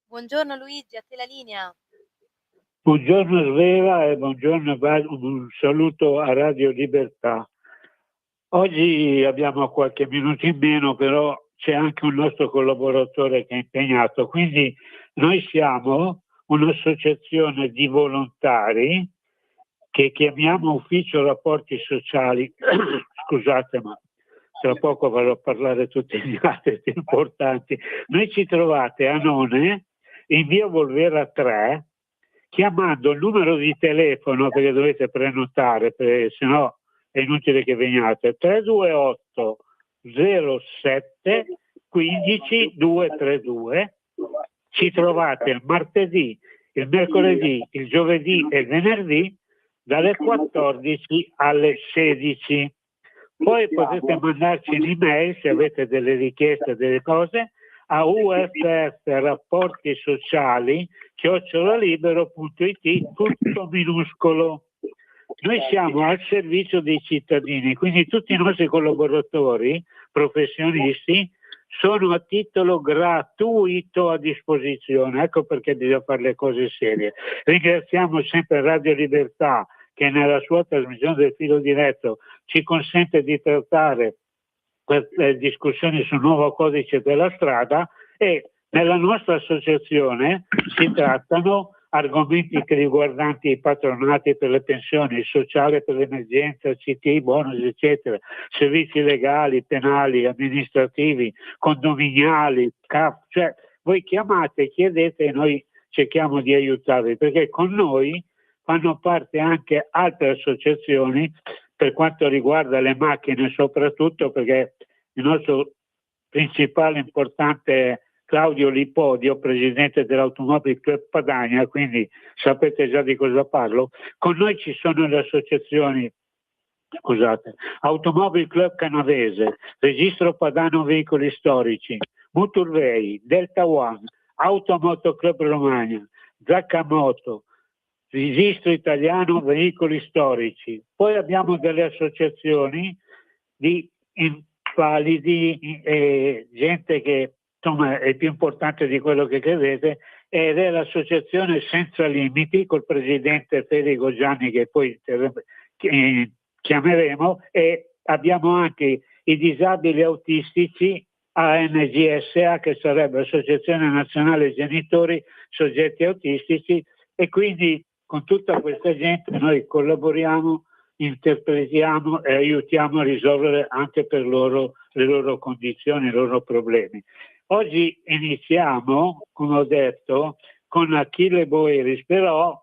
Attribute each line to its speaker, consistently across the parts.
Speaker 1: Buongiorno Luigi, a te la linea.
Speaker 2: Buongiorno Sveva e buongiorno, un saluto a Radio Libertà. Oggi abbiamo qualche minuto in meno, però c'è anche un nostro collaboratore che è impegnato, quindi noi siamo un'associazione di volontari che chiamiamo Ufficio Rapporti Sociali. Scusate, ma tra poco farò a parlare tutti gli altri importanti. Noi ci trovate a None, in via Volvera 3, chiamando il numero di telefono, perché dovete prenotare, se no è inutile che veniate, 328 07 15 232. Ci trovate il martedì, il mercoledì, il giovedì e il venerdì dalle 14 alle 16. Poi potete mandarci un'email se avete delle richieste, delle cose, a ufrapportisociali@libero.it, tutto minuscolo. Noi siamo al servizio dei cittadini, quindi tutti i nostri collaboratori, professionisti, sono a titolo gratuito a disposizione. Ecco perché bisogna fare le cose serie. Ringraziamo sempre Radio Libertà, che nella sua trasmissione del filo diretto ci consente di trattare discussioni sul nuovo codice della strada, e nella nostra associazione si trattano argomenti che riguardanti i patronati per le pensioni, il sociale per l'emergenza, CT, bonus, eccetera, servizi legali, penali, amministrativi, condominiali, CAF, cioè voi chiamate, chiedete e noi cerchiamo di aiutarvi, perché con noi fanno parte anche altre associazioni per quanto riguarda le macchine, soprattutto perché il nostro principale importante Claudio Lipodio, presidente dell'Automobile Club Padania, quindi sapete già di cosa parlo. Con noi ci sono le associazioni, Automobile Club Canavese, Registro Padano Veicoli Storici, Muturvei, Delta One, Automoto Club Romagna, Zaccamoto, Registro Italiano Veicoli Storici. Poi abbiamo delle associazioni di invalidi e gente che insomma è più importante di quello che credete, ed è l'associazione Senza Limiti col presidente Federico Gianni, che poi chiameremo, e abbiamo anche i disabili autistici ANGSA, che sarebbe Associazione Nazionale Genitori Soggetti Autistici, e quindi con tutta questa gente noi collaboriamo, interpretiamo e aiutiamo a risolvere anche per loro le loro condizioni, i loro problemi. Oggi iniziamo, come ho detto, con Achille Boeris, però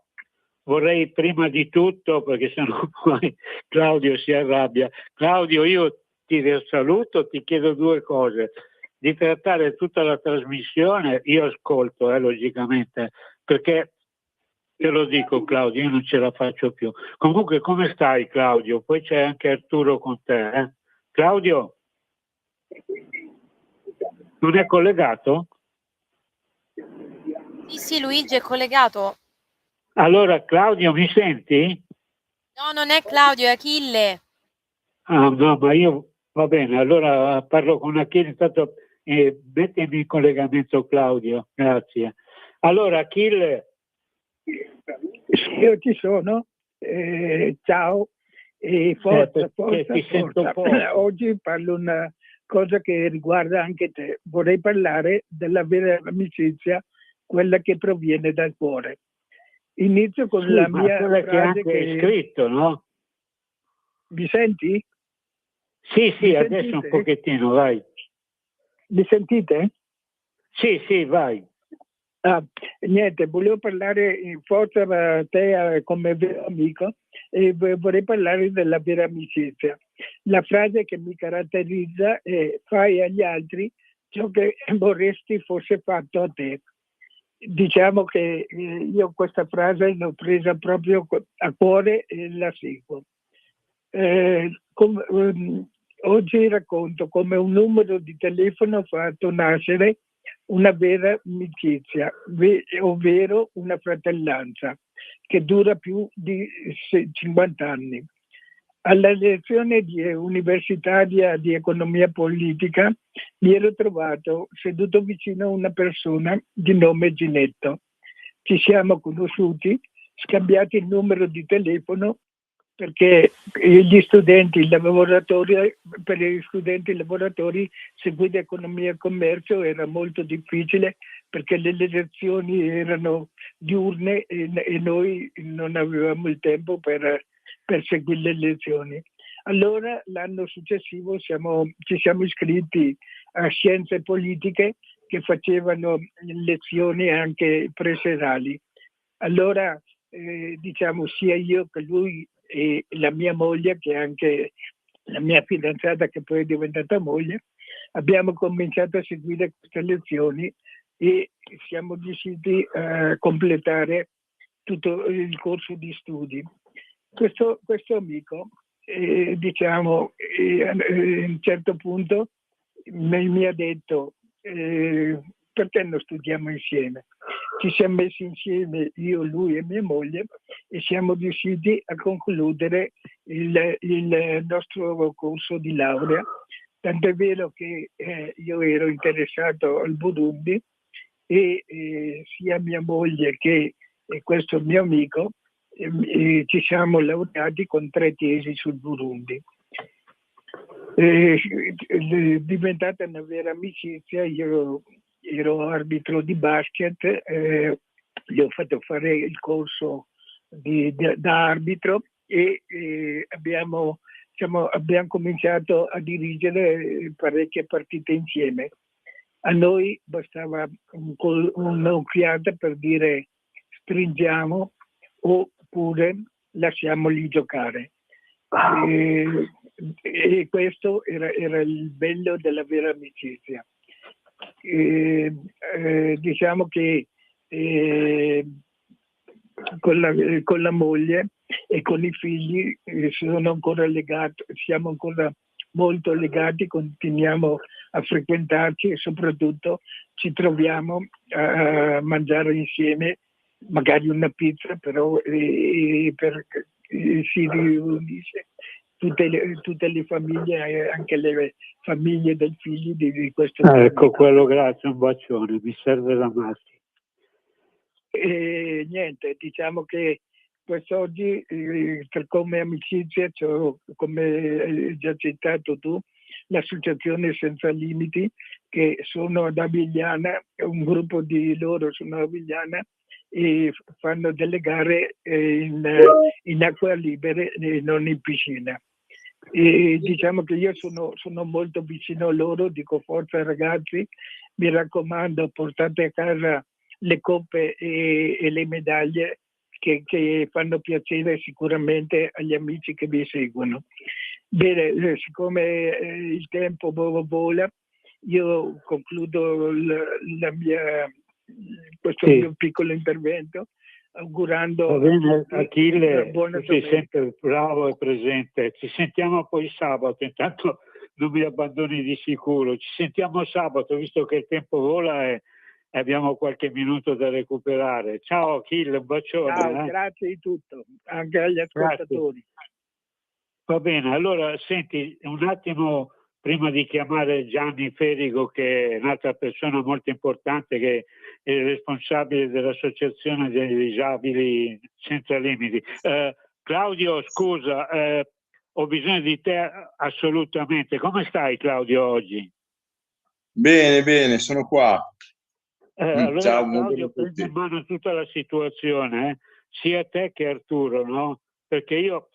Speaker 2: vorrei prima di tutto, perché sennò poi Claudio si arrabbia. Claudio, io ti saluto, ti chiedo due cose: di trattare tutta la trasmissione, io ascolto logicamente, perché te lo dico Claudio, io non ce la faccio più. Comunque come stai Claudio? Poi c'è anche Arturo con te. Claudio? Non è collegato?
Speaker 1: Sì, Luigi è collegato.
Speaker 2: Allora Claudio, mi senti?
Speaker 1: No, non è Claudio, è Achille.
Speaker 2: Ah no, ma io va bene, allora parlo con Achille, intanto mettimi in collegamento Claudio, grazie. Allora Achille.
Speaker 3: Io ci sono, ciao, e forza. Oggi parlo una cosa che riguarda anche te. Vorrei parlare della vera amicizia, quella che proviene dal cuore. Inizio con la mia
Speaker 2: frase che anche
Speaker 3: che...
Speaker 2: è scritto, no?
Speaker 3: Mi senti?
Speaker 2: Sì, mi adesso sentite? Un pochettino, vai.
Speaker 3: Mi sentite?
Speaker 2: Sì, vai.
Speaker 3: Niente, volevo parlare in forza a te come vero amico, e vorrei parlare della vera amicizia. La frase che mi caratterizza è: fai agli altri ciò che vorresti fosse fatto a te. Diciamo che io questa frase l'ho presa proprio a cuore e la seguo. Oggi racconto come un numero di telefono ha fatto nascere una vera amicizia, ovvero una fratellanza che dura più di 50 anni. Alla lezione universitaria di economia politica mi ero trovato seduto vicino a una persona di nome Ginetto. Ci siamo conosciuti, scambiati il numero di telefono perché gli studenti lavoratori, per gli studenti lavoratori seguire economia e commercio era molto difficile perché le lezioni erano diurne e noi non avevamo il tempo per seguire le lezioni. Allora l'anno successivo ci siamo iscritti a scienze politiche che facevano lezioni anche preserali. Allora diciamo sia io che lui e la mia moglie, che è anche la mia fidanzata che poi è diventata moglie, abbiamo cominciato a seguire queste lezioni e siamo riusciti a completare tutto il corso di studi. Questo amico, diciamo, a un certo punto mi ha detto perché non studiamo insieme? Ci siamo messi insieme io, lui e mia moglie e siamo riusciti a concludere il nostro corso di laurea, tant'è vero che io ero interessato al Burundi e sia mia moglie che questo mio amico ci siamo laureati con 3 tesi sul Burundi. È diventata una vera amicizia. Io ero arbitro di basket, gli ho fatto fare il corso da arbitro e abbiamo cominciato a dirigere parecchie partite insieme. A noi bastava un'occhiata per dire stringiamo oppure lasciamoli giocare. E questo era il bello della vera amicizia. Diciamo che con la moglie e con i figli siamo ancora molto legati, continuiamo a frequentarci e soprattutto ci troviamo a mangiare insieme, magari una pizza, però si riunisce tutte le famiglie, anche le famiglie dei figli di questo
Speaker 2: ecco quello, grazie, un bacione, mi serve la mastica.
Speaker 3: E niente, diciamo che quest'oggi come amicizia, come hai già citato tu, l'associazione Senza Limiti, che sono ad Avigliana, un gruppo di loro sono a Avigliana e fanno delle gare in acqua libere e non in piscina. E diciamo che io sono molto vicino a loro, dico forza ragazzi, mi raccomando, portate a casa le coppe e le medaglie che fanno piacere sicuramente agli amici che vi seguono. Bene, siccome il tempo vola, io concludo questo mio piccolo intervento augurando.
Speaker 2: Va bene, Achille, tu sei sempre bravo e presente. Ci sentiamo poi sabato, intanto non mi abbandoni di sicuro. Ci sentiamo sabato, visto che il tempo vola e abbiamo qualche minuto da recuperare. Ciao Achille, un bacione.
Speaker 3: Ciao, grazie di tutto, anche agli ascoltatori.
Speaker 2: Grazie. Va bene, allora senti, un attimo prima di chiamare Gianni Ferigo, che è un'altra persona molto importante, che è il responsabile dell'Associazione dei Disabili Senza Limiti. Claudio, scusa, ho bisogno di te assolutamente. Come stai Claudio oggi?
Speaker 4: Bene, sono qua.
Speaker 2: Allora,
Speaker 4: ciao,
Speaker 2: Claudio, prendi in mano tutta la situazione, sia te che Arturo, no? Perché io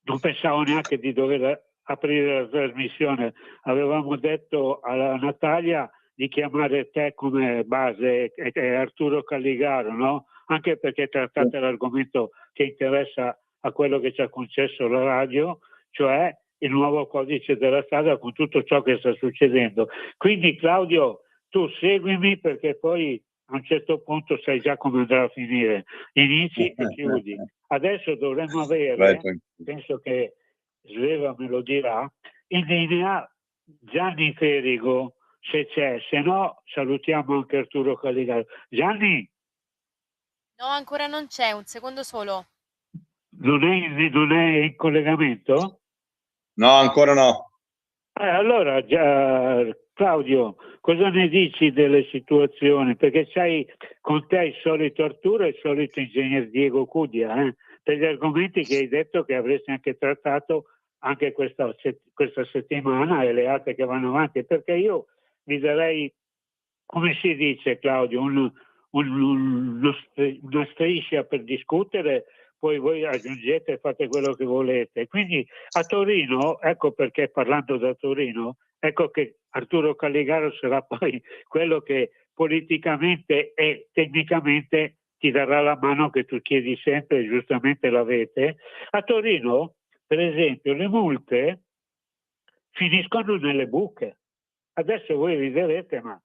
Speaker 2: non pensavo neanche di dover aprire la trasmissione. Avevamo detto alla Natalia di chiamare te come base e Arturo Calligaro, no? Anche perché trattate l'argomento che interessa a quello che ci ha concesso la radio, cioè il nuovo codice della strada con tutto ciò che sta succedendo. Quindi Claudio, tu seguimi perché poi a un certo punto sai già come andrà a finire. Inizi e chiudi. Adesso dovremmo avere, penso che Sveva me lo dirà, in linea Gianni Ferigo, se c'è, se no salutiamo anche Arturo Calligaro. Gianni?
Speaker 1: No, ancora non c'è, un secondo solo.
Speaker 2: non è in collegamento?
Speaker 4: No, ancora no.
Speaker 2: Allora, Claudio, cosa ne dici delle situazioni? Perché con te il solito Arturo e il solito ingegner Diego Cudia, per gli argomenti che hai detto che avresti anche trattato anche questa settimana e le altre che vanno avanti, perché io vi darei, come si dice Claudio, una striscia per discutere, poi voi aggiungete e fate quello che volete. Quindi a Torino, ecco perché parlando da Torino, ecco che Arturo Calligaro sarà poi quello che politicamente e tecnicamente ti darà la mano che tu chiedi sempre e giustamente l'avete. A Torino, per esempio, le multe finiscono nelle buche. Adesso voi riderete, ma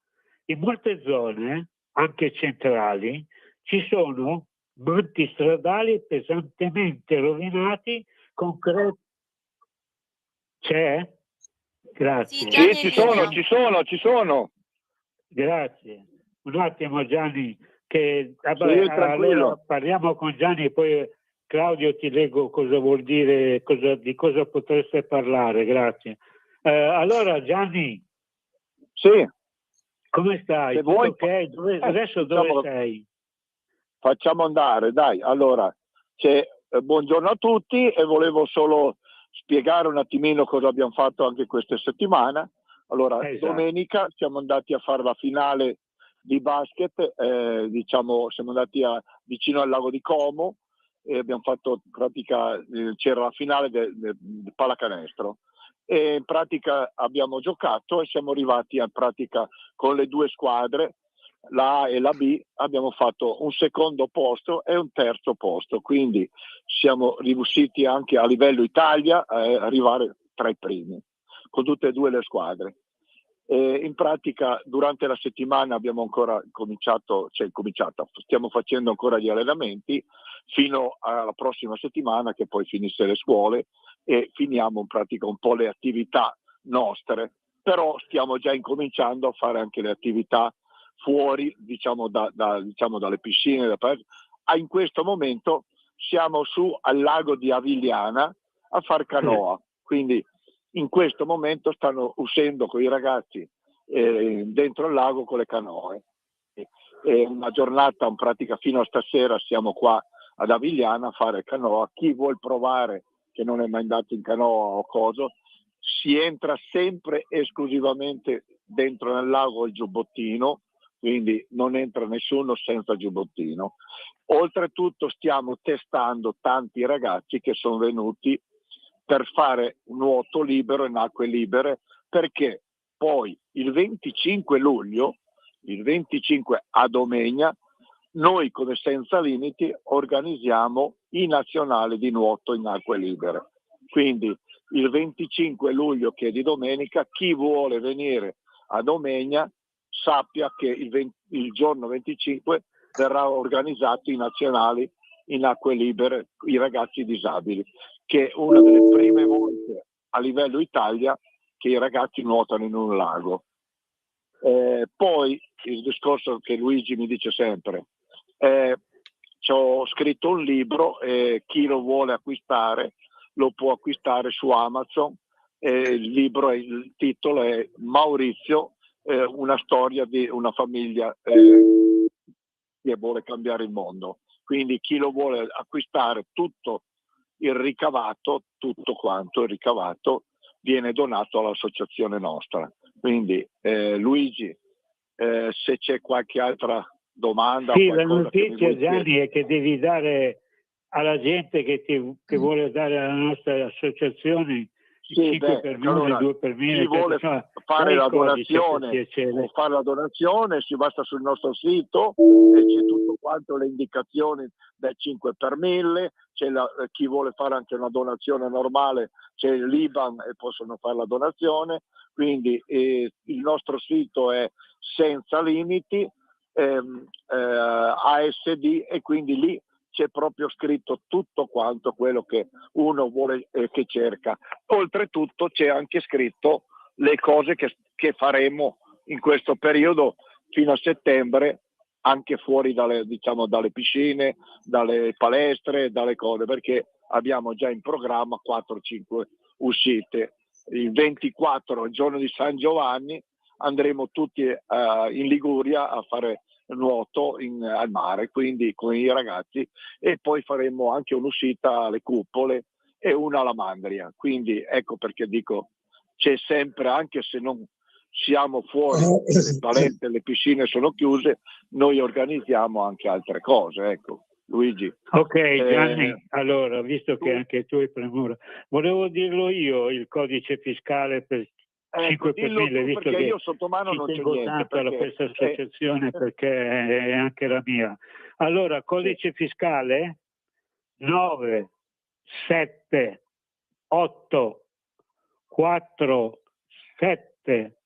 Speaker 2: in molte zone, anche centrali, ci sono manti stradali pesantemente rovinati con C'è? Grazie.
Speaker 1: Sì, Gianni
Speaker 5: Sì,
Speaker 1: è in linea.
Speaker 5: ci sono.
Speaker 2: Grazie. Un attimo Gianni, che
Speaker 5: Sì, tranquillo.
Speaker 2: allora parliamo con Gianni e poi Claudio ti leggo cosa vuol dire, di cosa potreste parlare, grazie. Allora Gianni,
Speaker 5: Sì,
Speaker 2: come stai?
Speaker 5: se
Speaker 2: Tutto
Speaker 5: vuoi,
Speaker 2: ok? Adesso dove sei?
Speaker 5: facciamo andare, dai. Allora, buongiorno a tutti e volevo solo spiegare un attimino cosa abbiamo fatto anche questa settimana. Allora,
Speaker 2: Esatto.
Speaker 5: domenica siamo andati a fare la finale di basket, siamo andati vicino al lago di Como e abbiamo fatto pratica, c'era la finale di pallacanestro e in pratica abbiamo giocato e siamo arrivati a pratica con le due squadre, la A e la B, abbiamo fatto un secondo posto e un terzo posto, quindi siamo riusciti anche a livello Italia a arrivare tra i primi con tutte e due le squadre. In pratica durante la settimana abbiamo ancora cominciato, stiamo facendo ancora gli allenamenti fino alla prossima settimana che poi finisce le scuole e finiamo in pratica un po' le attività nostre, però stiamo già incominciando a fare anche le attività fuori, dalle piscine. In questo momento siamo su al lago di Avigliana a far canoa, quindi in questo momento stanno uscendo con i ragazzi dentro il lago con le canoe. È una giornata in pratica fino a stasera siamo qua ad Avigliana a fare canoa. Chi vuol provare che non è mai andato in canoa o cosa, si entra sempre esclusivamente dentro nel lago il giubbottino, quindi non entra nessuno senza giubbottino. Oltretutto stiamo testando tanti ragazzi che sono venuti per fare nuoto libero in acque libere, perché poi il 25 luglio, il 25 a Domegna, noi come Senza Limiti organizziamo i nazionali di nuoto in acque libere. Quindi il 25 luglio, che è di domenica, chi vuole venire a Domegna sappia che il giorno 25 verrà organizzato i nazionali in acque libere, i ragazzi disabili, che è una delle prime volte a livello Italia che i ragazzi nuotano in un lago. Poi il discorso che Luigi mi dice sempre, ci ho scritto un libro e chi lo vuole acquistare lo può acquistare su Amazon. Il titolo è Maurizio, una storia di una famiglia che vuole cambiare il mondo. Quindi chi lo vuole acquistare, tutto quanto il ricavato viene donato all'associazione nostra. Quindi Luigi, se c'è qualche altra domanda.
Speaker 2: Sì, la notizia Gianni è che devi dare alla gente che vuole dare alla nostra associazione il 5 per 1000, il 2 per 1000.
Speaker 5: Chi vuole fare la donazione o fare la donazione si basta sul nostro sito e c'è tutto quanto, le indicazioni del 5 per 1000, c'è chi vuole fare anche una donazione normale, c'è l'IBAN e possono fare la donazione. Quindi il nostro sito è Senza Limiti ASD, e quindi lì c'è proprio scritto tutto quanto quello che uno vuole che cerca. Oltretutto c'è anche scritto le cose che faremo in questo periodo fino a settembre, anche fuori dalle piscine, dalle palestre, dalle cose, perché abbiamo già in programma 4-5 uscite. Il 24, il giorno di San Giovanni, andremo tutti in Liguria a fare nuoto al mare, quindi con i ragazzi, e poi faremo anche un'uscita alle Cupole e una alla Mandria. Quindi ecco perché dico, c'è sempre, anche se non siamo fuori, le palestre, le piscine sono chiuse, noi organizziamo anche altre cose, ecco. Luigi.
Speaker 2: Ok, Gianni, allora, visto che anche tu hai premura, volevo dirlo io il codice fiscale per 5 per 1000, visto che
Speaker 5: io sotto mano
Speaker 2: ci
Speaker 5: non c'è
Speaker 2: tengo
Speaker 5: niente,
Speaker 2: tanto alla questa associazione perché è anche la mia. Allora, codice fiscale 9 7 8 4 7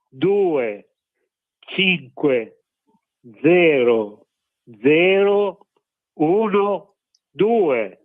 Speaker 2: 2 5 0 0 1 2.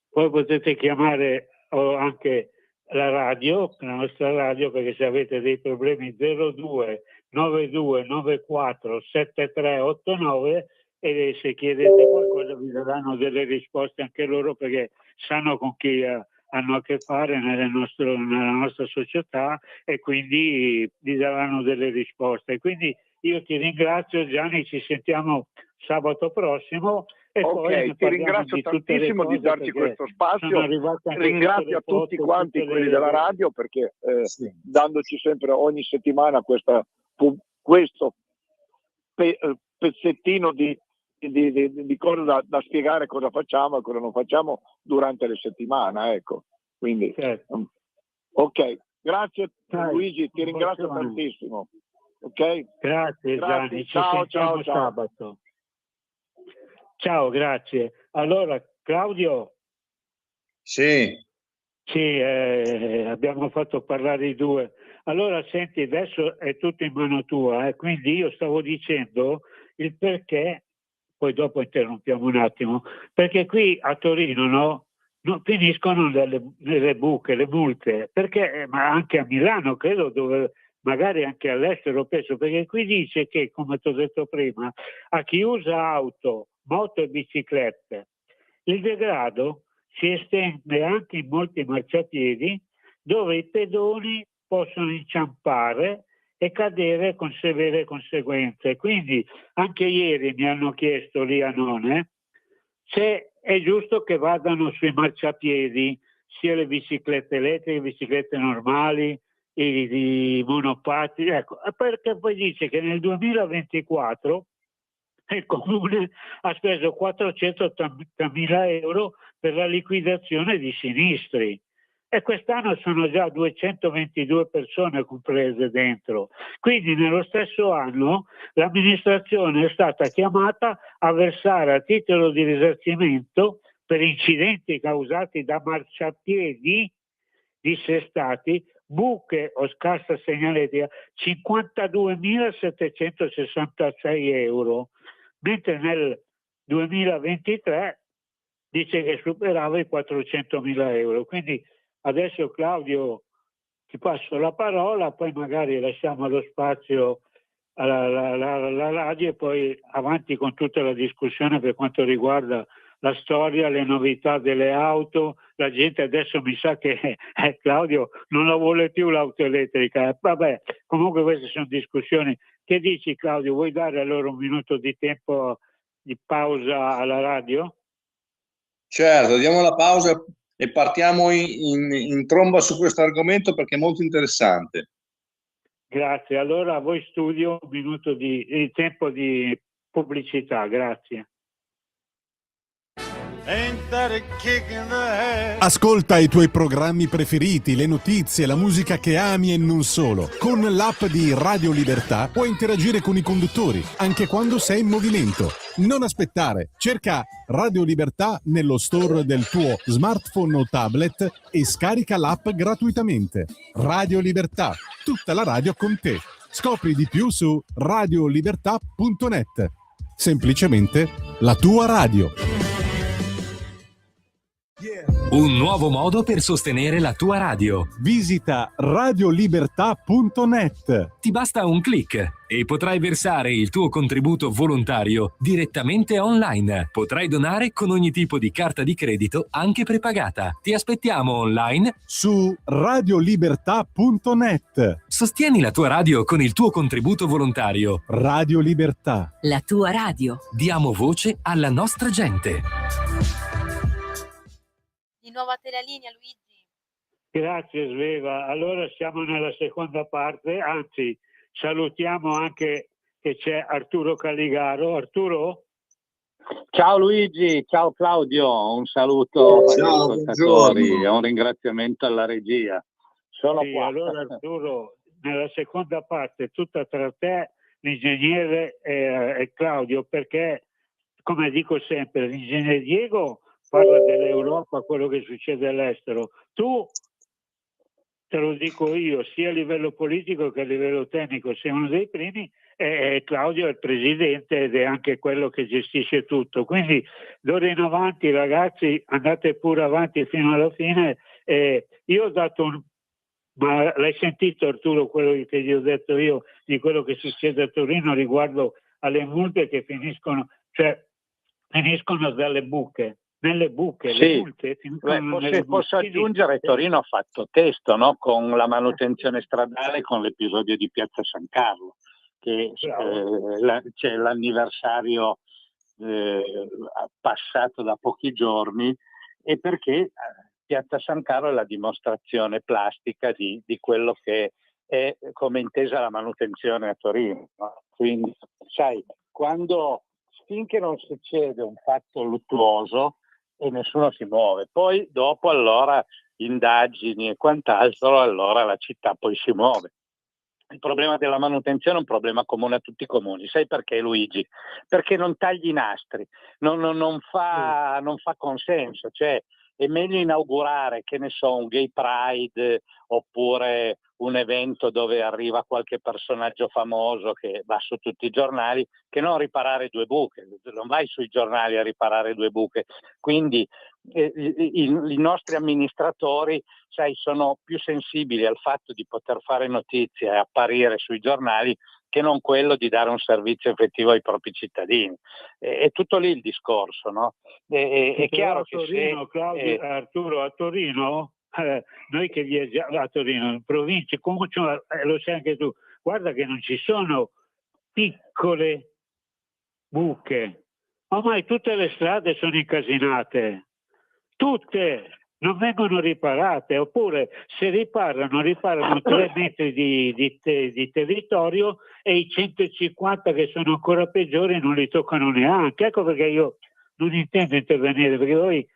Speaker 2: Poi potete chiamare anche la radio, la nostra radio, perché se avete dei problemi 02 92 94 7389, e se chiedete qualcosa vi daranno delle risposte anche loro, perché sanno con chi hanno a che fare nella nostra società, e quindi vi daranno delle risposte. Quindi io ti ringrazio, Gianni, ci sentiamo sabato prossimo. E poi
Speaker 5: ti ringrazio tantissimo di darci questo spazio, ringrazio a tutti quanti quelli della radio, perché dandoci sempre ogni settimana questo pezzettino di cosa da spiegare, cosa facciamo e cosa non facciamo durante le settimane, ecco. Quindi ok, grazie. Luigi, ti ringrazio tantissimo. Ok,
Speaker 2: grazie Gianni,
Speaker 5: ciao.
Speaker 2: Sabato. Ciao, grazie. Allora, Claudio?
Speaker 4: Sì,
Speaker 2: abbiamo fatto parlare i due. Allora, senti, adesso è tutto in mano tua, quindi io stavo dicendo il perché, poi dopo interrompiamo un attimo, perché qui a Torino non finiscono le buche, le multe, perché, ma anche a Milano, credo, dove magari anche all'estero, penso, perché qui dice che, come ti ho detto prima, a chi usa auto, moto e biciclette, il degrado si estende anche in molti marciapiedi, dove i pedoni possono inciampare e cadere con severe conseguenze. Quindi anche ieri mi hanno chiesto lì a None se è giusto che vadano sui marciapiedi sia le biciclette elettriche, biciclette normali, i monopattini, ecco, perché poi dice che nel 2024 il Comune ha speso 480.000 euro per la liquidazione di sinistri, e quest'anno sono già 222 persone comprese dentro. Quindi nello stesso anno l'amministrazione è stata chiamata a versare a titolo di risarcimento per incidenti causati da marciapiedi dissestati, buche o scarsa segnaletica, 52.766 euro, mentre nel 2023 dice che superava i 400.000 euro. Quindi adesso, Claudio, ti passo la parola, poi magari lasciamo lo spazio alla radio e poi avanti con tutta la discussione per quanto riguarda la storia, le novità delle auto. La gente adesso mi sa che Claudio non la vuole più l'auto elettrica. Vabbè, comunque queste sono discussioni. Che dici, Claudio? Vuoi dare a loro un minuto di tempo di pausa alla radio?
Speaker 4: Certo, diamo la pausa e partiamo in tromba su questo argomento perché è molto interessante.
Speaker 2: Grazie. Allora a voi studio un minuto di tempo di pubblicità. Grazie.
Speaker 6: Ascolta i tuoi programmi preferiti, le notizie, la musica che ami e non solo. Con l'app di Radio Libertà puoi interagire con i conduttori, anche quando sei in movimento. Non aspettare, cerca Radio Libertà nello store del tuo smartphone o tablet e scarica l'app gratuitamente. Radio Libertà, tutta la radio con te. Scopri di più su radiolibertà.net. Semplicemente la tua radio.
Speaker 7: Un nuovo modo per sostenere la tua radio.
Speaker 6: Visita radiolibertà.net.
Speaker 7: Ti basta un click e potrai versare il tuo contributo volontario direttamente online. Potrai donare con ogni tipo di carta di credito, anche prepagata. Ti aspettiamo online
Speaker 6: su radiolibertà.net.
Speaker 7: Sostieni la tua radio con il tuo contributo volontario.
Speaker 6: Radio Libertà.
Speaker 8: La tua radio.
Speaker 7: Diamo voce alla nostra gente.
Speaker 1: Di nuovo a te la linea, Luigi.
Speaker 2: Grazie Sveva. Allora siamo nella seconda parte, anzi salutiamo anche che c'è Arturo Caligaro. Arturo?
Speaker 9: Ciao Luigi, ciao Claudio, un saluto agli ascoltatori e un ringraziamento alla regia. Sono
Speaker 2: sì,
Speaker 9: qua.
Speaker 2: allora Arturo, nella seconda parte tutta tra te, l'ingegnere e Claudio, perché come dico sempre, l'ingegnere Diego parla dell'Europa, quello che succede all'estero. Tu, te lo dico io, sia a livello politico che a livello tecnico, sei uno dei primi, e Claudio è il presidente ed è anche quello che gestisce tutto. Quindi d'ora in avanti, ragazzi, andate pure avanti fino alla fine. Io ho dato ma l'hai sentito Arturo quello che gli ho detto io di quello che succede a Torino riguardo alle multe che finiscono dalle buche? Nelle buche,
Speaker 9: sì.
Speaker 2: Le multe
Speaker 9: posso aggiungere, Torino ha fatto testo, no? Con la manutenzione stradale, con l'episodio di Piazza San Carlo, che c'è l'anniversario passato da pochi giorni, e perché Piazza San Carlo è la dimostrazione plastica di quello che è come intesa la manutenzione a Torino, no? Quindi, sai, finché non succede un fatto luttuoso e nessuno si muove, poi dopo allora indagini e quant'altro, allora la città poi si muove. Il problema della manutenzione è un problema comune a tutti i comuni. Sai perché, Luigi? Perché non tagli i nastri, non fa consenso. Cioè, è meglio inaugurare, che ne so, un gay pride oppure un evento dove arriva qualche personaggio famoso che va su tutti i giornali, che non riparare due buche. Non vai sui giornali a riparare due buche. Quindi i nostri amministratori, sai, sono più sensibili al fatto di poter fare notizie e apparire sui giornali che non quello di dare un servizio effettivo ai propri cittadini. È tutto lì il discorso, no? È chiaro che
Speaker 2: Torino, Claudio, Arturo, a Torino, noi che viaggiamo a Torino, in provincia, comunque lo sai anche tu, guarda che non ci sono piccole buche, ormai tutte le strade sono incasinate, tutte non vengono riparate, oppure se riparano 3 metri di territorio e i 150 che sono ancora peggiori non li toccano neanche. Ecco perché io non intendo intervenire, perché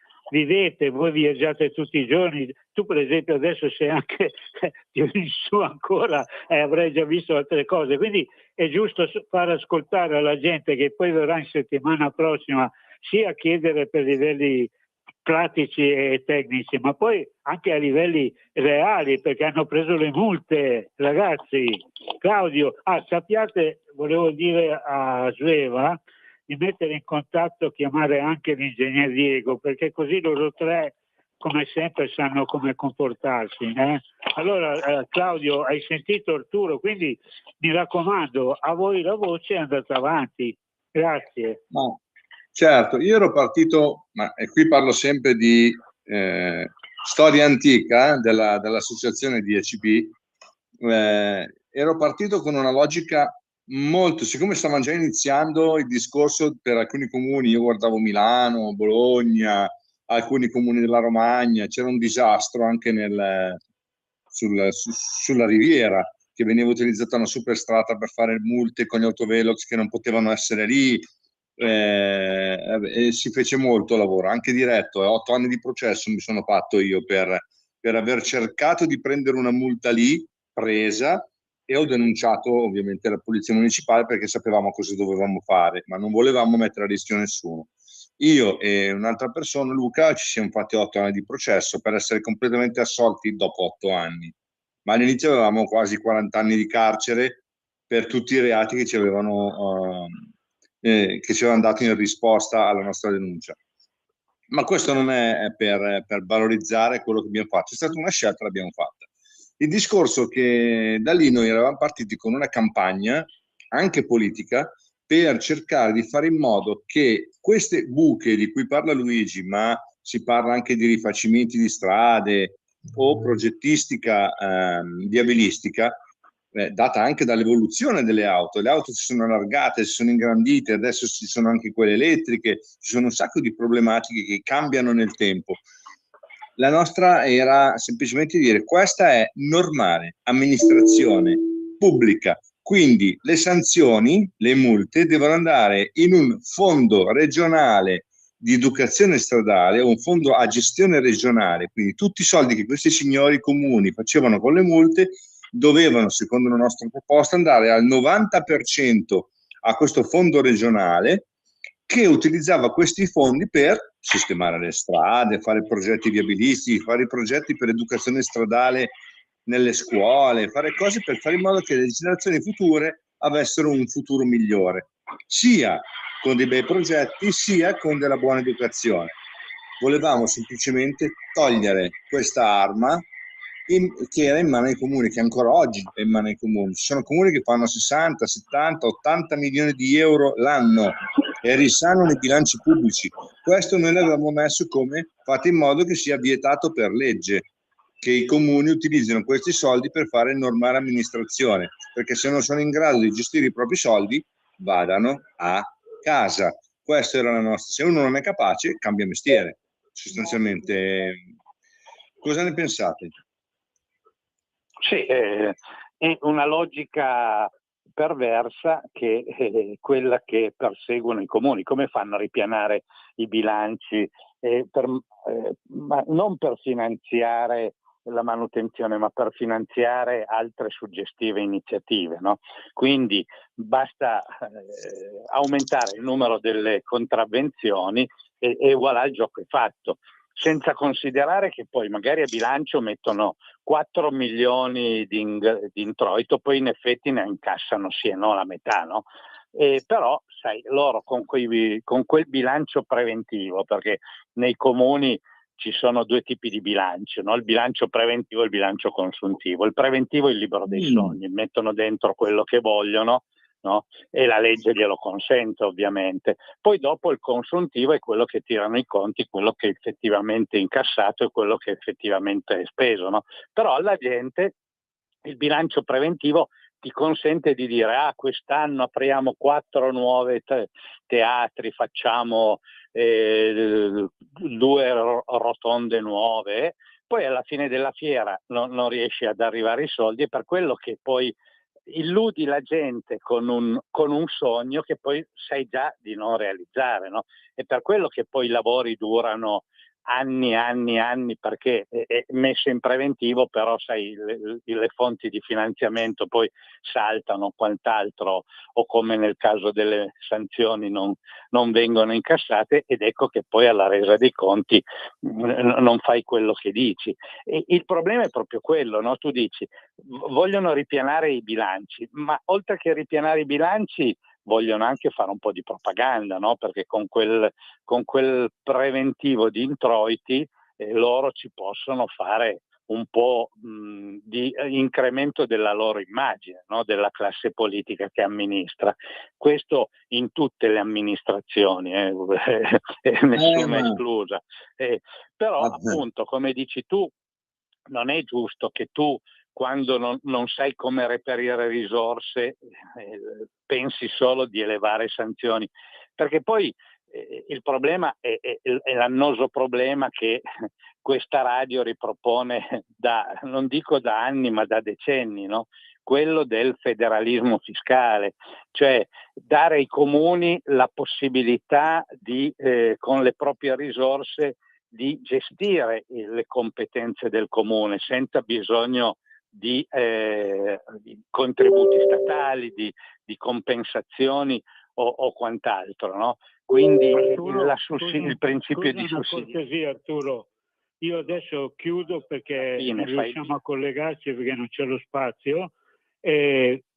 Speaker 2: voi viaggiate tutti i giorni, tu per esempio adesso sei anche più in su ancora e avrai già visto altre cose, quindi è giusto far ascoltare alla gente che poi verrà in settimana prossima sia a chiedere per livelli pratici e tecnici, ma poi anche a livelli reali, perché hanno preso le multe, ragazzi. Claudio, sappiate, volevo dire a Sveva di mettere in contatto, chiamare anche l'ingegnere Diego, perché così loro tre, come sempre, sanno come comportarsi. Allora, Claudio, hai sentito Arturo, quindi mi raccomando, a voi la voce, andate avanti. Grazie.
Speaker 4: No. Certo, io ero partito, e qui parlo sempre di storia antica dell'associazione DHB, ero partito con una logica molto, siccome stavano già iniziando il discorso per alcuni comuni, io guardavo Milano, Bologna, alcuni comuni della Romagna, c'era un disastro anche sulla riviera, che veniva utilizzata una superstrada per fare multe con gli autovelox che non potevano essere lì. E si fece molto lavoro anche diretto, 8 anni di processo mi sono fatto io per aver cercato di prendere una multa lì presa, e ho denunciato ovviamente la polizia municipale perché sapevamo cosa dovevamo fare, ma non volevamo mettere a rischio nessuno. Io e un'altra persona, Luca, ci siamo fatti 8 anni di processo per essere completamente assolti dopo 8 anni, ma all'inizio avevamo quasi 40 anni di carcere per tutti i reati che ci avevano dato in risposta alla nostra denuncia. Ma questo non è per valorizzare quello che abbiamo fatto, è stata una scelta, l'abbiamo fatta. Il discorso che da lì noi eravamo partiti con una campagna, anche politica, per cercare di fare in modo che queste buche di cui parla Luigi, ma si parla anche di rifacimenti di strade o progettistica viabilistica, data anche dall'evoluzione delle auto. Le auto si sono allargate, si sono ingrandite, adesso ci sono anche quelle elettriche, ci sono un sacco di problematiche che cambiano nel tempo. La nostra era semplicemente dire: questa è normale amministrazione pubblica, quindi le sanzioni, le multe devono andare in un fondo regionale di educazione stradale, un fondo a gestione regionale, quindi tutti i soldi che questi signori comuni facevano con le multe dovevano, secondo la nostra proposta, andare al 90% a questo fondo regionale, che utilizzava questi fondi per sistemare le strade, fare progetti viabilistici, fare i progetti per educazione stradale nelle scuole, fare cose per fare in modo che le generazioni future avessero un futuro migliore, sia con dei bei progetti, sia con della buona educazione. Volevamo semplicemente togliere questa arma che era in mano ai comuni, che ancora oggi è in mano ai comuni. Ci sono comuni che fanno 60, 70, 80 milioni di euro l'anno e risanano i bilanci pubblici. Questo noi l'avevamo messo come: fate in modo che sia vietato per legge che i comuni utilizzino questi soldi per fare normale amministrazione, perché se non sono in grado di gestire i propri soldi, vadano a casa. Questa era la nostra. Se uno non è capace, cambia mestiere, sostanzialmente. Cosa ne pensate?
Speaker 9: Sì, è una logica perversa che è quella che perseguono i comuni. Come fanno a ripianare i bilanci ma non per finanziare la manutenzione, ma per finanziare altre suggestive iniziative, no? Quindi basta aumentare il numero delle contravvenzioni e voilà, il gioco è fatto. Senza considerare che poi magari a bilancio mettono 4 milioni di introito, poi in effetti ne incassano sì e no la metà, no? Però sai, loro con quel bilancio preventivo, perché nei comuni ci sono due tipi di bilancio, no? Il bilancio preventivo e il bilancio consuntivo. Il preventivo è il libro dei sogni, mettono dentro quello che vogliono, no? E la legge glielo consente, ovviamente. Poi dopo il consuntivo è quello che tirano i conti, quello che è effettivamente incassato e quello che effettivamente è speso, no? Però alla gente il bilancio preventivo ti consente di dire: quest'anno apriamo 4 nuove teatri, facciamo 2 rotonde nuove, poi alla fine della fiera non riesci ad arrivare ai soldi, e per quello che poi illudi la gente con un sogno che poi sai già di non realizzare, no? È per quello che poi i lavori durano anni, perché è messo in preventivo, però sai, le fonti di finanziamento poi saltano, quant'altro, o come nel caso delle sanzioni non vengono incassate, ed ecco che poi alla resa dei conti non fai quello che dici. E il problema è proprio quello, no? Tu dici: vogliono ripianare i bilanci, ma oltre che ripianare i bilanci vogliono anche fare un po' di propaganda, no? Perché con quel preventivo di introiti loro ci possono fare un po' di incremento della loro immagine, no? Della classe politica che amministra. Questo in tutte le amministrazioni, nessuna esclusa. Però appunto, come dici tu, non è giusto che tu, quando non sai come reperire risorse, pensi solo di elevare sanzioni, perché poi il problema è l'annoso problema che questa radio ripropone non dico da anni, ma da decenni, no? Quello del federalismo fiscale, cioè dare ai comuni la possibilità di, con le proprie risorse, di gestire le competenze del comune senza bisogno di contributi statali, di compensazioni o quant'altro, no? Quindi il principio di sussidio.
Speaker 2: Così, Arturo, io adesso chiudo perché non riusciamo a collegarci perché non c'è lo spazio.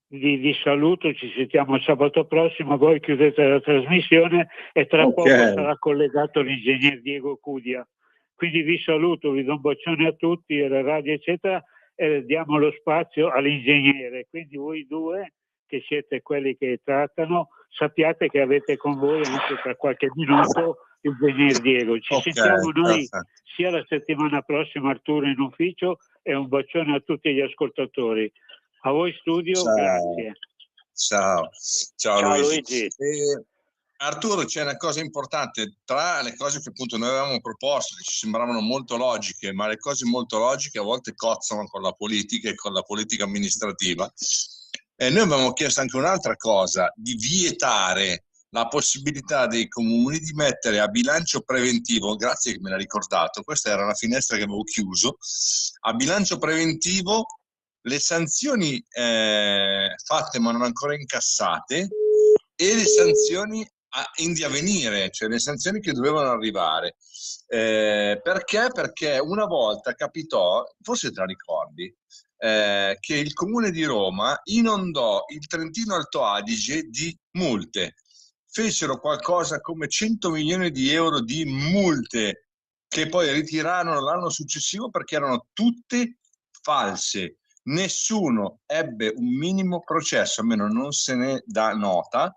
Speaker 2: vi saluto, ci sentiamo sabato prossimo, voi chiudete la trasmissione e tra poco sarà collegato l'ingegner Diego Cudia. Quindi vi saluto, vi do un bacione a tutti, alla radio eccetera, e diamo lo spazio all'ingegnere. Quindi voi due, che siete quelli che trattano, sappiate che avete con voi anche tra qualche minuto l'ingegner Diego. Ci sentiamo noi sia la settimana prossima, Arturo, in ufficio, e un bacione a tutti gli ascoltatori. A voi studio, grazie.
Speaker 4: Ciao Luigi. Arturo, c'è una cosa importante, tra le cose che appunto noi avevamo proposto, che ci sembravano molto logiche, ma le cose molto logiche a volte cozzano con la politica e con la politica amministrativa. E noi avevamo chiesto anche un'altra cosa, di vietare la possibilità dei comuni di mettere a bilancio preventivo, grazie che me l'ha ricordato, questa era una finestra che avevo chiuso, a bilancio preventivo le sanzioni fatte ma non ancora incassate e le sanzioni in diavenire, cioè le sanzioni che dovevano arrivare. Perché? Perché una volta capitò, forse te la ricordi, che il Comune di Roma inondò il Trentino Alto Adige di multe. Fecero qualcosa come 100 milioni di euro di multe che poi ritirarono l'anno successivo perché erano tutte false. Nessuno ebbe un minimo processo, almeno non se ne dà nota,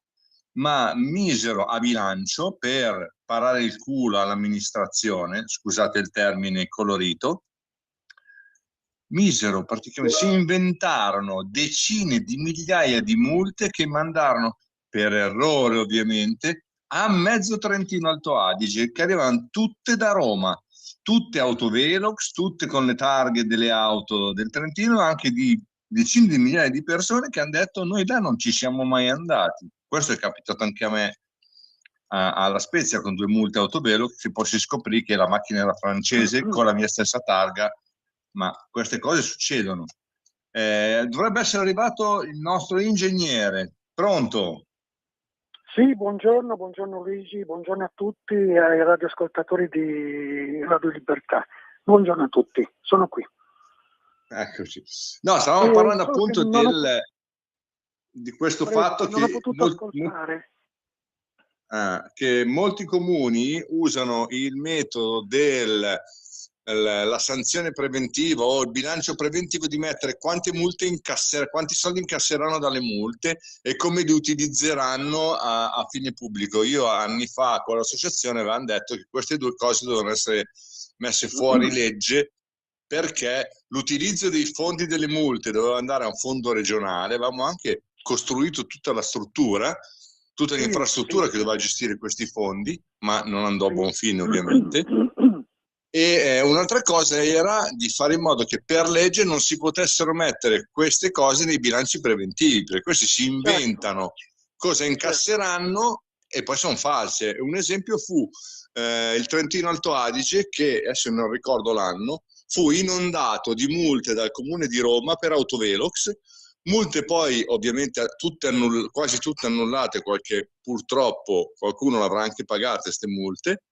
Speaker 4: ma misero a bilancio per parare il culo all'amministrazione, scusate il termine colorito, misero praticamente, si inventarono decine di migliaia di multe che mandarono, per errore ovviamente, a mezzo Trentino Alto Adige, che arrivavano tutte da Roma, tutte autovelox, tutte con le targhe delle auto del Trentino, anche di decine di migliaia di persone che hanno detto noi là non ci siamo mai andati. Questo è capitato anche a me alla Spezia con 2 multe autovelox, che poi si scoprì che la macchina era francese con la mia stessa targa, ma queste cose succedono. Dovrebbe essere arrivato il nostro ingegnere. Pronto?
Speaker 8: Sì, buongiorno Luigi, buongiorno a tutti e ai radioascoltatori di Radio Libertà. Buongiorno a tutti, sono qui.
Speaker 4: Eccoci. No, stavamo parlando appunto di questo fatto
Speaker 8: non ho potuto ascoltare.
Speaker 4: Che molti comuni usano il metodo la sanzione preventiva o il bilancio preventivo di mettere quante multe quanti soldi incasseranno dalle multe e come li utilizzeranno a fine pubblico. Io anni fa con l'associazione avevamo detto che queste due cose dovevano essere messe fuori legge, perché l'utilizzo dei fondi delle multe doveva andare a un fondo regionale. Avevamo anche costruito tutta la struttura, tutta l'infrastruttura che doveva gestire questi fondi, ma non andò a buon fine ovviamente. E un'altra cosa era di fare in modo che per legge non si potessero mettere queste cose nei bilanci preventivi, perché questi si inventano cosa incasseranno e poi sono false. Un esempio fu il Trentino Alto Adige, che adesso non ricordo l'anno, fu inondato di multe dal Comune di Roma per autovelox, multe poi ovviamente quasi tutte annullate, purtroppo qualcuno l'avrà anche pagate queste multe.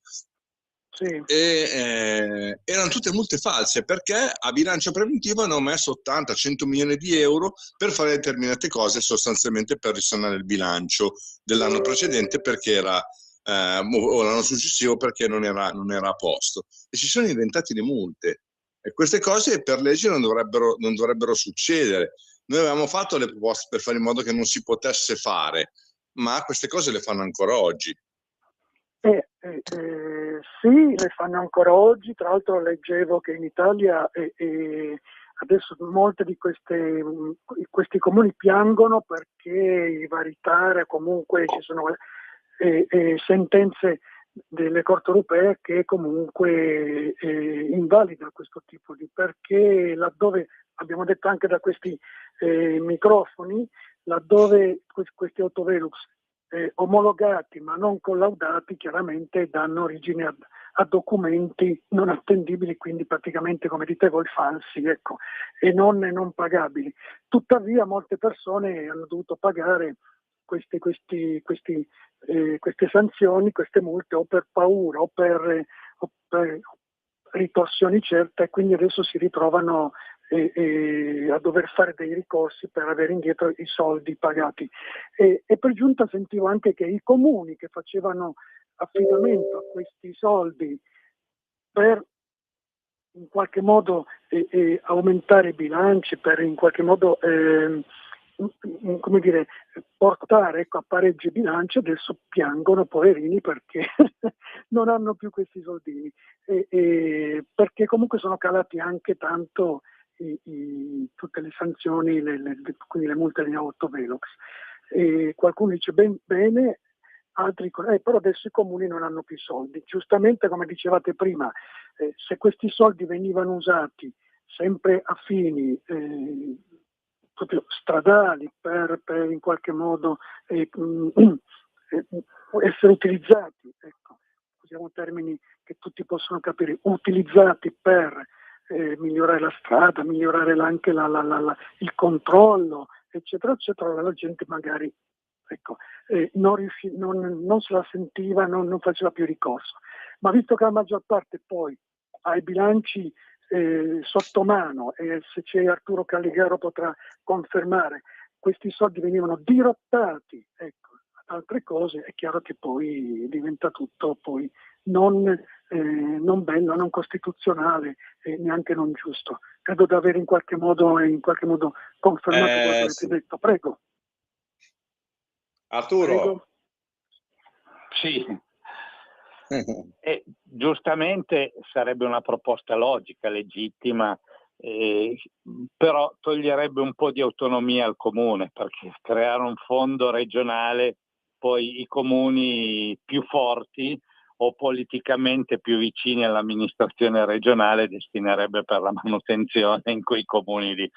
Speaker 4: E erano tutte multe false, perché a bilancio preventivo hanno messo 80-100 milioni di euro per fare determinate cose, sostanzialmente per risanare il bilancio dell'anno precedente perché o l'anno successivo perché non era a posto, e si sono inventati le multe, e queste cose per legge non dovrebbero succedere. Noi avevamo fatto le proposte per fare in modo che non si potesse fare, ma queste cose le fanno ancora oggi.
Speaker 8: Sì, le fanno ancora oggi. Tra l'altro leggevo che in Italia adesso molte di questi comuni piangono perché i vari TAR, comunque ci sono sentenze delle corti europee che comunque invalida questo tipo perché laddove, abbiamo detto anche da questi microfoni, laddove questi autovelux omologati ma non collaudati chiaramente danno origine a documenti non attendibili, quindi praticamente, come dite voi, falsi, ecco, e non pagabili. Tuttavia molte persone hanno dovuto pagare queste sanzioni, queste multe, o per paura o per ritorsioni certe, e quindi adesso si ritrovano a dover fare dei ricorsi per avere indietro i soldi pagati. E per giunta sentivo anche che i comuni che facevano affidamento a questi soldi per in qualche modo aumentare i bilanci, per in qualche modo come dire, portare a pareggio i bilanci, adesso piangono poverini perché non hanno più questi soldini, perché comunque sono calati anche tanto tutte le sanzioni, quindi le multe di autovelox. Qualcuno dice bene, altri però adesso i comuni non hanno più soldi. Giustamente, come dicevate prima, se questi soldi venivano usati sempre a fini proprio stradali per in qualche modo essere utilizzati, ecco, usiamo termini che tutti possono capire, utilizzati per migliorare la strada, migliorare anche il controllo, eccetera, eccetera, la gente magari non se la sentiva, non faceva più ricorso. Ma visto che la maggior parte poi ha i bilanci sotto mano, e se c'è Arturo Calligaro potrà confermare, questi soldi venivano dirottati ad altre cose, è chiaro che poi diventa tutto poi non bello, non costituzionale e neanche non giusto. Credo di aver in qualche modo confermato quello che avete detto. Prego.
Speaker 4: Arturo.
Speaker 8: Prego.
Speaker 9: Sì. Giustamente sarebbe una proposta logica, legittima, però toglierebbe un po' di autonomia al comune, perché creare un fondo regionale, poi i comuni più forti o politicamente più vicini all'amministrazione regionale destinerebbe per la manutenzione in quei comuni lì.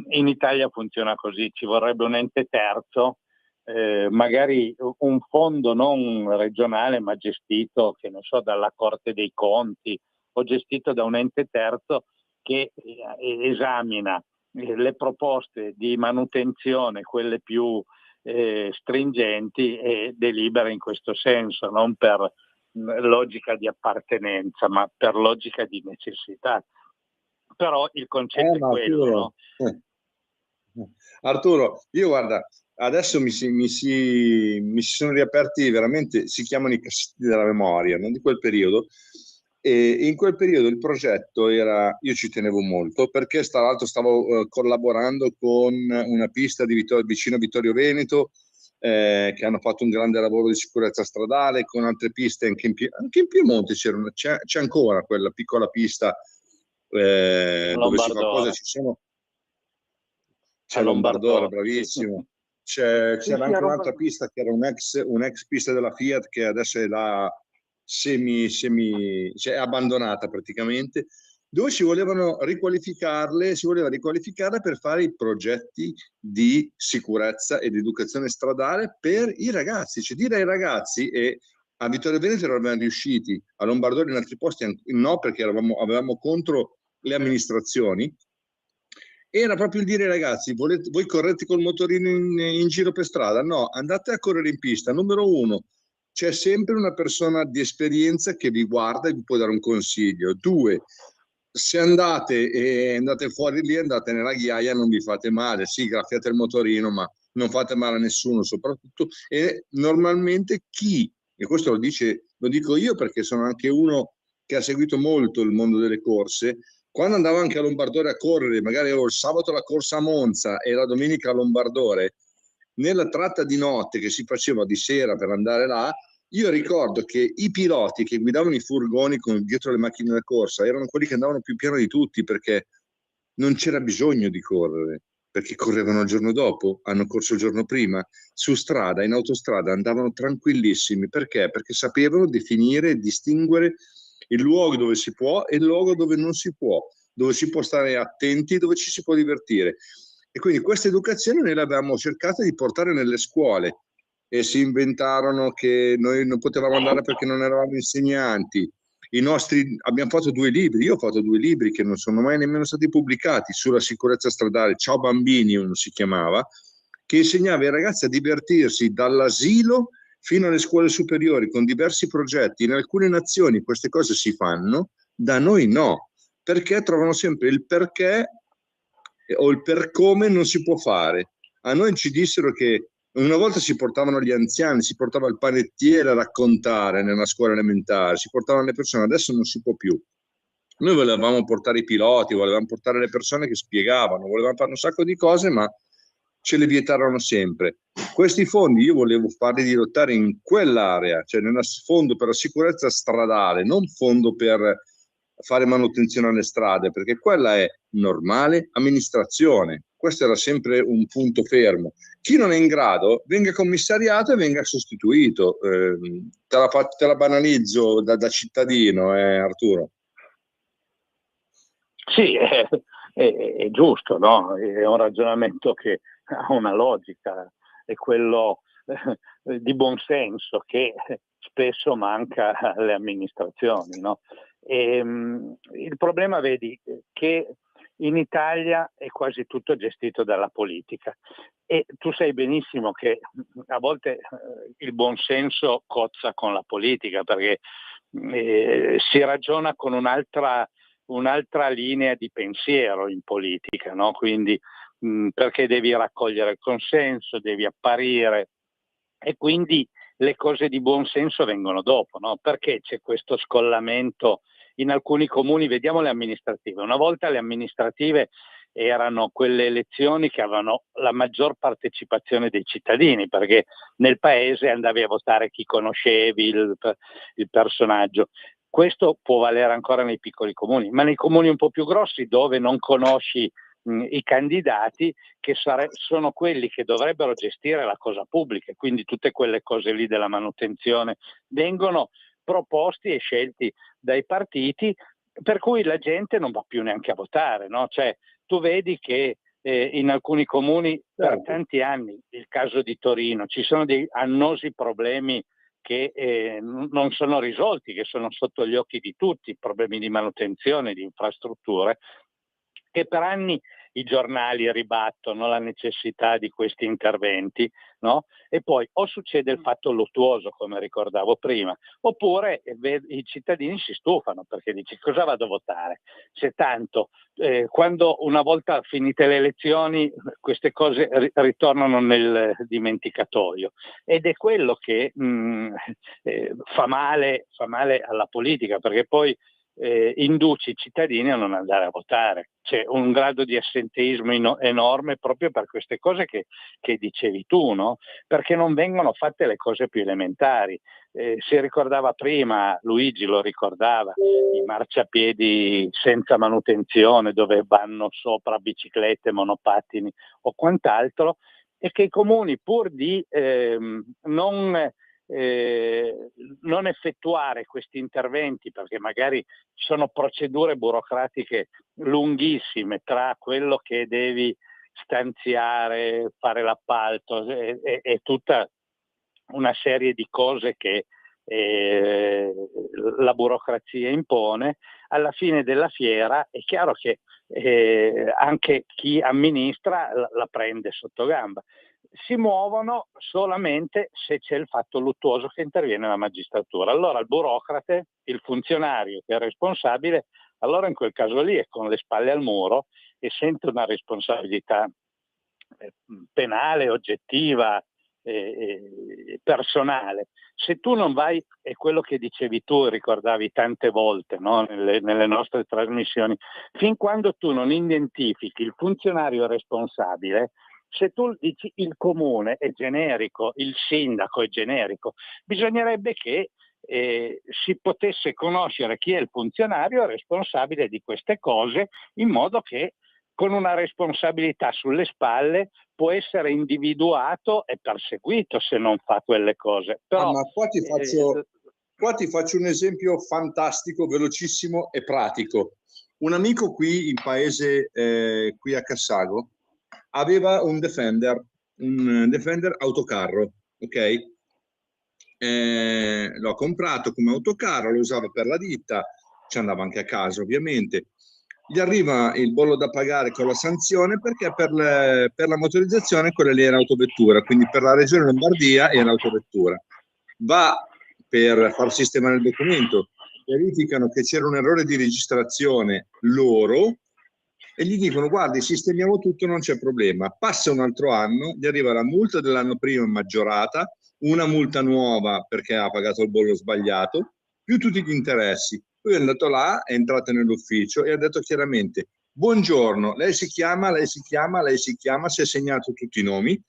Speaker 9: In Italia funziona così, ci vorrebbe un ente terzo, magari un fondo non regionale ma gestito, che ne so, dalla Corte dei Conti o gestito da un ente terzo che esamina le proposte di manutenzione, quelle più stringenti, e delibera in questo senso, non per logica di appartenenza ma per logica di necessità. Però il concetto è quello,
Speaker 4: Arturo, no? Arturo, io guarda, adesso mi si sono riaperti veramente, si chiamano i cassetti della memoria, non di quel periodo, e in quel periodo il progetto era, io ci tenevo molto, perché tra l'altro stavo collaborando con una pista vicino a Vittorio Veneto, che hanno fatto un grande lavoro di sicurezza stradale, con altre piste anche in Piemonte c'è ancora quella piccola pista dove si fa cosa, c'è Lombardore, bravissimo. C'era anche un'altra pista che era un'ex pista della Fiat, che adesso è là cioè è abbandonata praticamente, dove si voleva riqualificarla per fare i progetti di sicurezza ed educazione stradale per i ragazzi, cioè dire ai ragazzi, e a Vittorio Veneto eravamo riusciti, a Lombardore in altri posti no, perché avevamo contro le amministrazioni. Era proprio il dire ai ragazzi: voi correte col motorino in giro per strada? No, andate a correre in pista. Numero 1, c'è sempre una persona di esperienza che vi guarda e vi può dare un consiglio. 2, se andate fuori lì, andate nella ghiaia, non vi fate male. Sì, graffiate il motorino, ma non fate male a nessuno, soprattutto. E normalmente e questo lo dico io perché sono anche uno che ha seguito molto il mondo delle corse, quando andavo anche a Lombardore a correre, magari avevo il sabato la corsa a Monza e la domenica a Lombardore, nella tratta di notte che si faceva di sera per andare là, io ricordo che i piloti che guidavano i furgoni dietro le macchine da corsa erano quelli che andavano più piano di tutti, perché non c'era bisogno di correre, perché correvano il giorno dopo, hanno corso il giorno prima, su strada, in autostrada andavano tranquillissimi. Perché? Perché sapevano definire e distinguere il luogo dove si può e il luogo dove non si può, dove si può stare attenti, dove ci si può divertire. E quindi questa educazione noi l'abbiamo cercata di portare nelle scuole, e si inventarono che noi non potevamo andare perché non eravamo insegnanti. Abbiamo fatto 2 libri, io ho fatto 2 libri che non sono mai nemmeno stati pubblicati, sulla sicurezza stradale. Ciao Bambini uno si chiamava, che insegnava ai ragazzi a divertirsi dall'asilo fino alle scuole superiori con diversi progetti. In alcune nazioni queste cose si fanno, da noi no, perché trovano sempre il perché o il per come non si può fare. A noi ci dissero che una volta si portavano gli anziani, si portava il panettiere a raccontare nella scuola elementare, si portavano le persone, adesso non si può più. Noi volevamo portare i piloti, volevamo portare le persone che spiegavano, volevamo fare un sacco di cose, ma ce le vietarono sempre. Questi fondi io volevo farli dirottare in quell'area, cioè nel fondo per la sicurezza stradale, non fondo per fare manutenzione alle strade, perché quella è normale amministrazione. Questo era sempre un punto fermo. Chi non è in grado venga commissariato e venga sostituito. Te la banalizzo da cittadino, Arturo.
Speaker 9: Sì, è giusto, no? È un ragionamento che ha una logica, è quello di buonsenso che spesso manca alle amministrazioni, no? Il problema, vedi, che in Italia è quasi tutto gestito dalla politica e tu sai benissimo che a volte il buonsenso cozza con la politica, perché si ragiona con un'altra linea di pensiero in politica, no? Quindi perché devi raccogliere il consenso, devi apparire, e quindi le cose di buon senso vengono dopo, no? Perché c'è questo scollamento in alcuni comuni? Vediamo le amministrative. Una volta le amministrative erano quelle elezioni che avevano la maggior partecipazione dei cittadini, perché nel paese andavi a votare chi conoscevi, il personaggio. Questo può valere ancora nei piccoli comuni, ma nei comuni un po' più grossi, dove non conosci i candidati, che sono quelli che dovrebbero gestire la cosa pubblica, quindi tutte quelle cose lì della manutenzione vengono proposti e scelti dai partiti, per cui la gente non va più neanche a votare, no? Cioè, tu vedi che in alcuni comuni per tanti anni, il caso di Torino, ci sono dei annosi problemi che non sono risolti, che sono sotto gli occhi di tutti, problemi di manutenzione, di infrastrutture, che per anni i giornali ribattono la necessità di questi interventi, no? E poi o succede il fatto luttuoso, come ricordavo prima, oppure i cittadini si stufano, perché dici: cosa vado a votare? Se tanto, quando una volta finite le elezioni, queste cose ritornano nel dimenticatoio, ed è quello che fa male alla politica, perché poi induce i cittadini a non andare a votare. C'è un grado di assenteismo enorme proprio per queste cose che dicevi tu, no? Perché non vengono fatte le cose più elementari. Si ricordava prima, Luigi lo ricordava, i marciapiedi senza manutenzione, dove vanno sopra biciclette, monopattini o quant'altro, e che i comuni, pur di non effettuare questi interventi, perché magari sono procedure burocratiche lunghissime, tra quello che devi stanziare, fare l'appalto e tutta una serie di cose che la burocrazia impone, alla fine della fiera è chiaro che anche chi amministra la prende sotto gamba. Si muovono solamente se c'è il fatto luttuoso che interviene la magistratura. Allora il burocrate, il funzionario che è responsabile, allora in quel caso lì è con le spalle al muro e sente una responsabilità penale, oggettiva, personale. Se tu non vai, è quello che dicevi tu e ricordavi tante volte, no? nelle nostre trasmissioni, fin quando tu non identifichi il funzionario responsabile, se tu dici il comune è generico, il sindaco è generico, bisognerebbe che si potesse conoscere chi è il funzionario responsabile di queste cose, in modo che con una responsabilità sulle spalle può essere individuato e perseguito se non fa quelle cose. Però,
Speaker 4: ma qua ti faccio un esempio fantastico, velocissimo e pratico. Un amico qui in paese, qui a Cassago, aveva un Defender autocarro, ok? L'ho comprato come autocarro, lo usava per la ditta, ci andava anche a casa ovviamente. Gli arriva il bollo da pagare con la sanzione, perché per la motorizzazione quella lì era autovettura, quindi per la regione Lombardia era autovettura. Va per far sistemare il documento, verificano che c'era un errore di registrazione loro, e gli dicono guardi, sistemiamo tutto, non c'è problema. Passa un altro anno, gli arriva la multa dell'anno prima maggiorata, una multa nuova perché ha pagato il bollo sbagliato, più tutti gli interessi. Poi è andato là, è entrato nell'ufficio e ha detto chiaramente: buongiorno, lei si chiama, si è segnato tutti i nomi,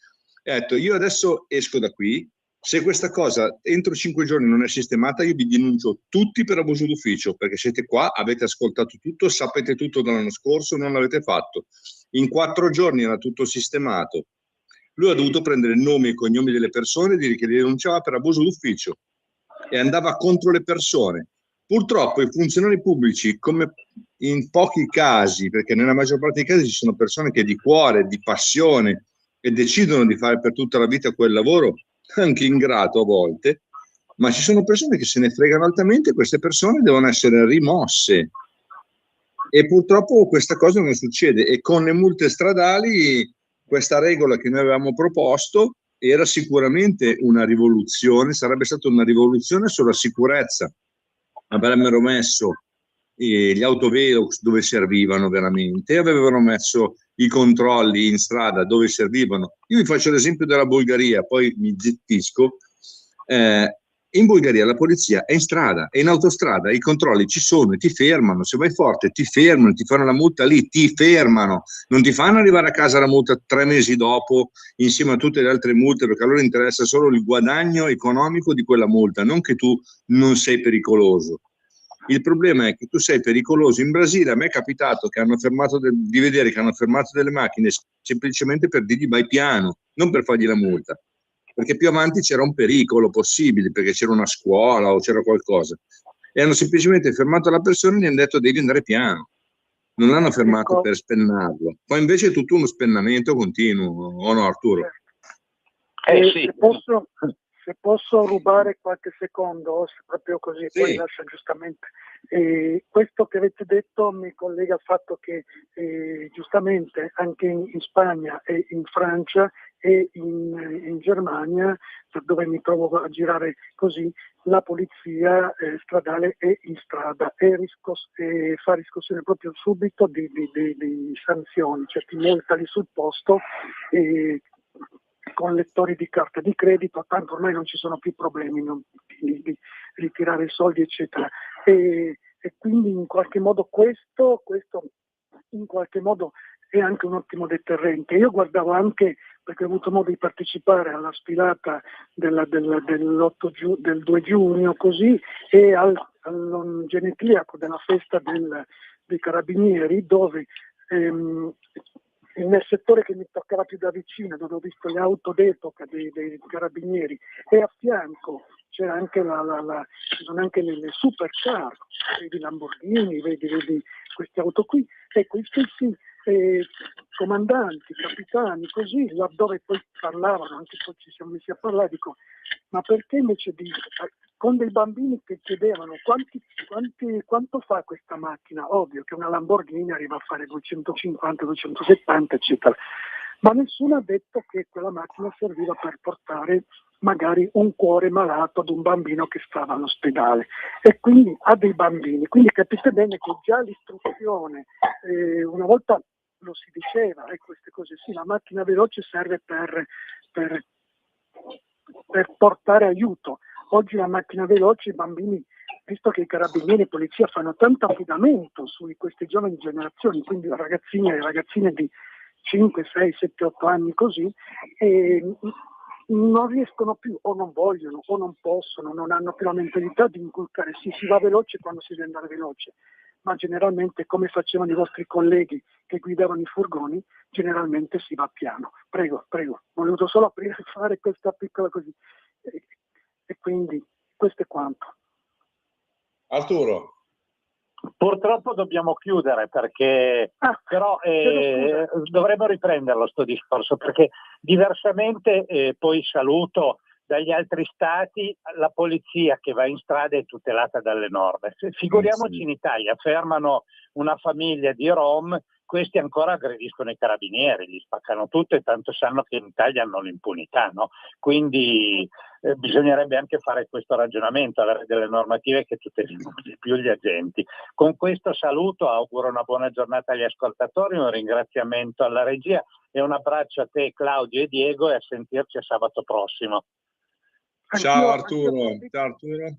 Speaker 4: e ha detto: io adesso esco da qui, se questa cosa entro 5 giorni non è sistemata, io vi denuncio tutti per abuso d'ufficio, perché siete qua, avete ascoltato tutto, sapete tutto dall'anno scorso, non l'avete fatto. In 4 giorni era tutto sistemato. Lui ha dovuto prendere i nomi e i cognomi delle persone e dire che li denunciava per abuso d'ufficio e andava contro le persone. Purtroppo i funzionari pubblici, come in pochi casi, perché nella maggior parte dei casi ci sono persone che di cuore, di passione e decidono di fare per tutta la vita quel lavoro, anche ingrato a volte, ma ci sono persone che se ne fregano altamente e queste persone devono essere rimosse. E purtroppo questa cosa non succede, e con le multe stradali questa regola che noi avevamo proposto era sicuramente una rivoluzione, sarebbe stata una rivoluzione sulla sicurezza. Avrebbero messo gli autovelox dove servivano veramente, avevano messo i controlli in strada dove servivano. Io vi faccio l'esempio della Bulgaria, poi mi zittisco. In Bulgaria la polizia è in strada e in autostrada, i controlli ci sono e ti fermano, se vai forte ti fermano, ti fanno la multa lì, ti fermano, non ti fanno arrivare a casa la multa 3 mesi dopo insieme a tutte le altre multe, perché a loro interessa solo il guadagno economico di quella multa, non che tu non sei pericoloso. Il problema è che tu sei pericoloso. In Brasile a me è capitato che hanno fermato di vedere che hanno fermato delle macchine semplicemente per dirgli vai piano, non per fargli la multa, perché più avanti c'era un pericolo possibile, perché c'era una scuola o c'era qualcosa, e hanno semplicemente fermato la persona e gli hanno detto devi andare piano, non l'hanno fermato per spennarlo. Poi invece è tutto uno spennamento continuo, o no Arturo?
Speaker 8: Sì. Se posso rubare qualche secondo, se proprio così, sì. Poi lascia giustamente. Questo che avete detto mi collega al fatto che giustamente anche in Spagna e in Francia e in Germania, dove mi trovo a girare così, la polizia stradale è in strada e fa riscossione proprio subito di sanzioni, cioè ti multali sul posto con lettori di carta di credito, tanto ormai non ci sono più problemi di ritirare i soldi eccetera, e quindi in qualche modo questo in qualche modo è anche un ottimo deterrente. Io guardavo anche, perché ho avuto modo di partecipare alla sfilata del 2 giugno così, e al genetliaco della festa dei carabinieri, dove nel settore che mi toccava più da vicino, dove ho visto le auto d'epoca dei carabinieri, e a fianco c'era anche anche nelle supercar, vedi Lamborghini, vedi queste auto qui, ecco, i stessi comandanti, capitani, così, laddove poi parlavano, anche poi ci siamo messi a parlare, dico, ma perché invece con dei bambini che chiedevano quanto fa questa macchina? Ovvio che una Lamborghini arriva a fare 250, 270, eccetera, ma nessuno ha detto che quella macchina serviva per portare magari un cuore malato ad un bambino che stava all'ospedale, e quindi a dei bambini. Quindi capite bene che già l'istruzione, una volta lo si diceva, queste cose sì, la macchina veloce serve per portare aiuto. Oggi la macchina veloce, i bambini, visto che i carabinieri e polizia fanno tanto affidamento su queste giovani generazioni, quindi ragazzine e ragazzine di 5, 6, 7, 8 anni così, non riescono più, o non vogliono, o non possono, non hanno più la mentalità di inculcare. Sì, si va veloce quando si deve andare veloce, ma generalmente, come facevano i vostri colleghi che guidavano i furgoni, generalmente si va piano. Prego, ho voluto solo aprire e fare questa piccola così. E quindi questo è quanto.
Speaker 4: Arturo.
Speaker 9: Purtroppo dobbiamo chiudere, perché però dovremmo riprenderlo sto discorso, perché diversamente poi saluto dagli altri stati, la polizia che va in strada è tutelata dalle norme. Figuriamoci in Italia, fermano una famiglia di Rom questi ancora aggrediscono i carabinieri, gli spaccano tutto e tanto sanno che in Italia hanno l'impunità, no? Quindi bisognerebbe anche fare questo ragionamento, avere delle normative che tutelino di più gli agenti. Con questo saluto, auguro una buona giornata agli ascoltatori, un ringraziamento alla regia e un abbraccio a te Claudio e Diego, e a sentirci sabato prossimo.
Speaker 4: Ciao Arturo. Ciao Arturo.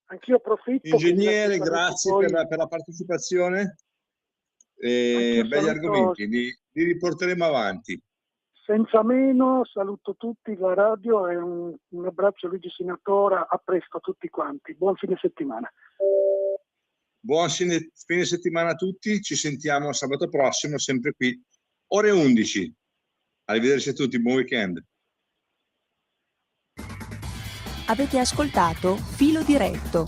Speaker 8: Anch'io approfitto.
Speaker 4: Ingegnere, grazie per la partecipazione. Begli argomenti, li riporteremo avanti.
Speaker 8: Senza meno, saluto tutti la radio e un abbraccio a Luigi Sinatora, a presto a tutti quanti, buon fine settimana.
Speaker 4: Buon fine settimana a tutti, ci sentiamo sabato prossimo, sempre qui, ore 11. Arrivederci a tutti, buon weekend.
Speaker 10: Avete ascoltato Filo Diretto.